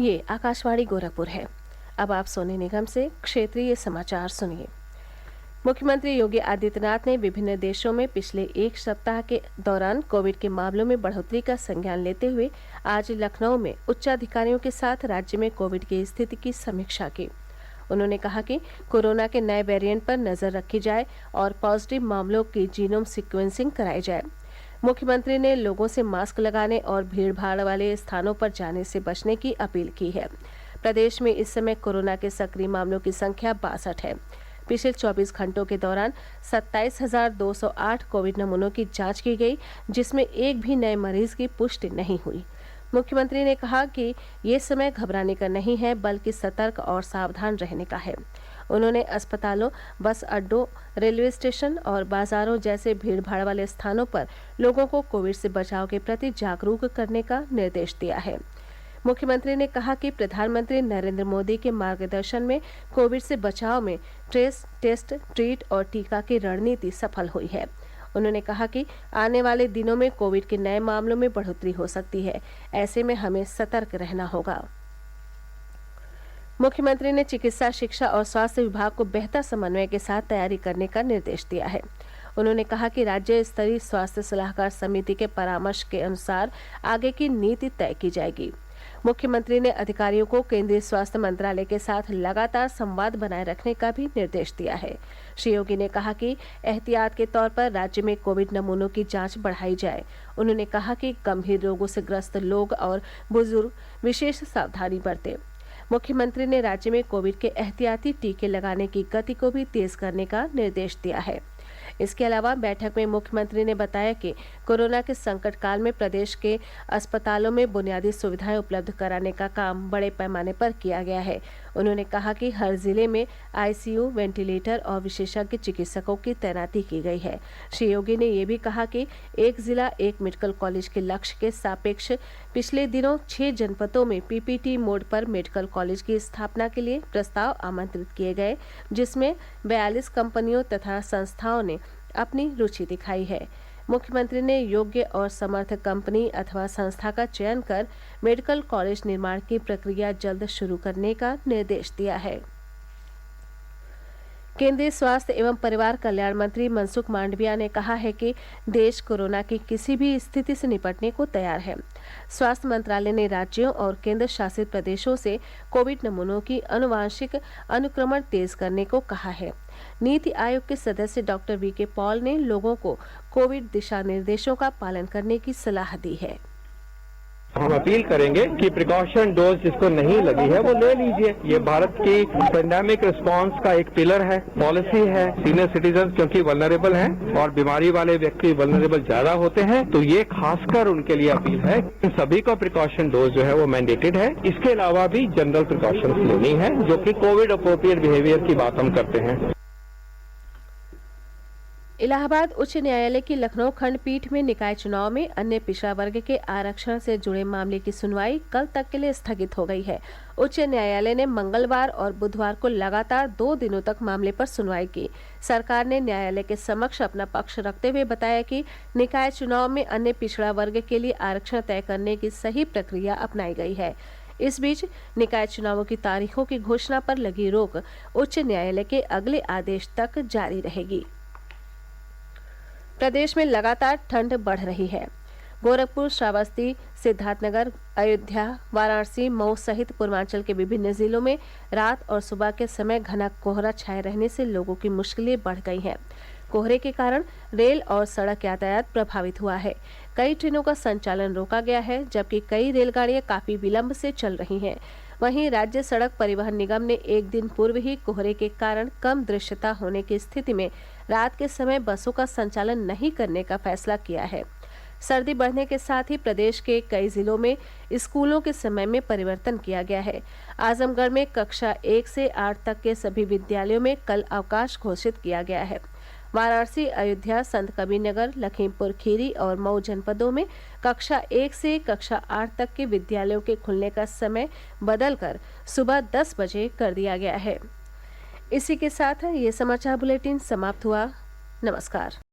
ये आकाशवाणी गोरखपुर है। अब आप सोने निगम से क्षेत्रीय समाचार सुनिए। मुख्यमंत्री योगी आदित्यनाथ ने विभिन्न देशों में पिछले एक सप्ताह के दौरान कोविड के मामलों में बढ़ोतरी का संज्ञान लेते हुए आज लखनऊ में उच्चाधिकारियों के साथ राज्य में कोविड की स्थिति की समीक्षा की। उन्होंने कहा कि कोरोना के नए वेरिएंट पर नजर रखी जाए और पॉजिटिव मामलों की जीनोम सीक्वेंसिंग कराई जाए। मुख्यमंत्री ने लोगों से मास्क लगाने और भीड़भाड़ वाले स्थानों पर जाने से बचने की अपील की है। प्रदेश में इस समय कोरोना के सक्रिय मामलों की संख्या 62 है। पिछले 24 घंटों के दौरान 27,208 कोविड नमूनों की जांच की गई, जिसमें एक भी नए मरीज की पुष्टि नहीं हुई। मुख्यमंत्री ने कहा कि ये समय घबराने का नहीं है, बल्कि सतर्क और सावधान रहने का है। उन्होंने अस्पतालों, बस अड्डों, रेलवे स्टेशन और बाजारों जैसे भीड़भाड़ वाले स्थानों पर लोगों को कोविड से बचाव के प्रति जागरूक करने का निर्देश दिया है। मुख्यमंत्री ने कहा कि प्रधानमंत्री नरेंद्र मोदी के मार्गदर्शन में कोविड से बचाव में ट्रेस, टेस्ट, ट्रीट और टीका की रणनीति सफल हुई है। उन्होंने कहा कि आने वाले दिनों में कोविड के नए मामलों में बढ़ोतरी हो सकती है। ऐसे में हमें सतर्क रहना होगा। मुख्यमंत्री ने चिकित्सा, शिक्षा और स्वास्थ्य विभाग को बेहतर समन्वय के साथ तैयारी करने का निर्देश दिया है। उन्होंने कहा कि राज्य स्तरीय स्वास्थ्य सलाहकार समिति के परामर्श के अनुसार आगे की नीति तय की जाएगी। मुख्यमंत्री ने अधिकारियों को केंद्रीय स्वास्थ्य मंत्रालय के साथ लगातार संवाद बनाए रखने का भी निर्देश दिया है। श्री योगी ने कहा कि एहतियात के तौर पर राज्य में कोविड नमूनों की जांच बढ़ाई जाए। उन्होंने कहा कि गंभीर रोगों से ग्रस्त लोग और बुजुर्ग विशेष सावधानी बरतें। मुख्यमंत्री ने राज्य में कोविड के एहतियाती टीके लगाने की गति को भी तेज करने का निर्देश दिया है। इसके अलावा बैठक में मुख्यमंत्री ने बताया कि कोरोना के संकट काल में प्रदेश के अस्पतालों में बुनियादी सुविधाएं उपलब्ध कराने का काम बड़े पैमाने पर किया गया है। उन्होंने कहा कि हर जिले में आईसीयू, वेंटिलेटर और विशेषज्ञ चिकित्सकों की तैनाती की गई है। श्री योगी ने यह भी कहा कि एक जिला एक मेडिकल कॉलेज के लक्ष्य के सापेक्ष पिछले दिनों 6 जनपदों में पीपीटी मोड पर मेडिकल कॉलेज की स्थापना के लिए प्रस्ताव आमंत्रित किए गए, जिसमें 42 कंपनियों तथा संस्थाओं ने अपनी रुचि दिखाई है। मुख्यमंत्री ने योग्य और समर्थ कंपनी अथवा संस्था का चयन कर मेडिकल कॉलेज निर्माण की प्रक्रिया जल्द शुरू करने का निर्देश दिया है। केंद्रीय स्वास्थ्य एवं परिवार कल्याण मंत्री मनसुख मांडविया ने कहा है कि देश कोरोना की किसी भी स्थिति से निपटने को तैयार है। स्वास्थ्य मंत्रालय ने राज्यों और केंद्र शासित प्रदेशों से कोविड नमूनों की आनुवांशिक अनुक्रमण तेज करने को कहा है। नीति आयोग के सदस्य डॉक्टर वीके पॉल ने लोगों को कोविड दिशा निर्देशों का पालन करने की सलाह दी है। हम अपील करेंगे कि प्रिकॉशन डोज जिसको नहीं लगी है वो ले लीजिए। ये भारत की पेंडेमिक रिस्पांस का एक पिलर है, पॉलिसी है। सीनियर सिटीजन क्योंकि वल्नरेबल हैं और बीमारी वाले व्यक्ति वल्नरेबल ज्यादा होते हैं, तो ये खासकर उनके लिए अपील है। इन सभी का प्रिकॉशन डोज जो है वो मैंडेटेड है। इसके अलावा भी जनरल प्रिकॉशन लेनी है, जो कि कोविड अप्रोप्रिएट बिहेवियर की बात हम करते हैं। इलाहाबाद उच्च न्यायालय की लखनऊ खंडपीठ में निकाय चुनाव में अन्य पिछड़ा वर्ग के आरक्षण से जुड़े मामले की सुनवाई कल तक के लिए स्थगित हो गई है। उच्च न्यायालय ने मंगलवार और बुधवार को लगातार 2 दिनों तक मामले पर सुनवाई की। सरकार ने न्यायालय के समक्ष अपना पक्ष रखते हुए बताया कि निकाय चुनाव में अन्य पिछड़ा वर्ग के लिए आरक्षण तय करने की सही प्रक्रिया अपनाई गई है। इस बीच निकाय चुनावों की तारीखों की घोषणा पर लगी रोक उच्च न्यायालय के अगले आदेश तक जारी रहेगी। प्रदेश में लगातार ठंड बढ़ रही है। गोरखपुर, श्रावस्ती, सिद्धार्थनगर, अयोध्या, वाराणसी, मऊ सहित पूर्वांचल के विभिन्न जिलों में रात और सुबह के समय घना कोहरा छाए रहने से लोगों की मुश्किलें बढ़ गई हैं। कोहरे के कारण रेल और सड़क यातायात प्रभावित हुआ है। कई ट्रेनों का संचालन रोका गया है, जबकि कई रेलगाड़ियां काफी विलंब से चल रही हैं। वहीं राज्य सड़क परिवहन निगम ने एक दिन पूर्व ही कोहरे के कारण कम दृश्यता होने की स्थिति में रात के समय बसों का संचालन नहीं करने का फैसला किया है। सर्दी बढ़ने के साथ ही प्रदेश के कई जिलों में स्कूलों के समय में परिवर्तन किया गया है। आजमगढ़ में कक्षा 1 से 8 तक के सभी विद्यालयों में कल अवकाश घोषित किया गया है। वाराणसी, अयोध्या, संत कबीरनगर, लखीमपुर खीरी और मऊ जनपदों में कक्षा 1 से कक्षा 8 तक के विद्यालयों के खुलने का समय बदलकर सुबह 10 बजे कर दिया गया है। इसी के साथ ये समाचार बुलेटिन समाप्त हुआ। नमस्कार।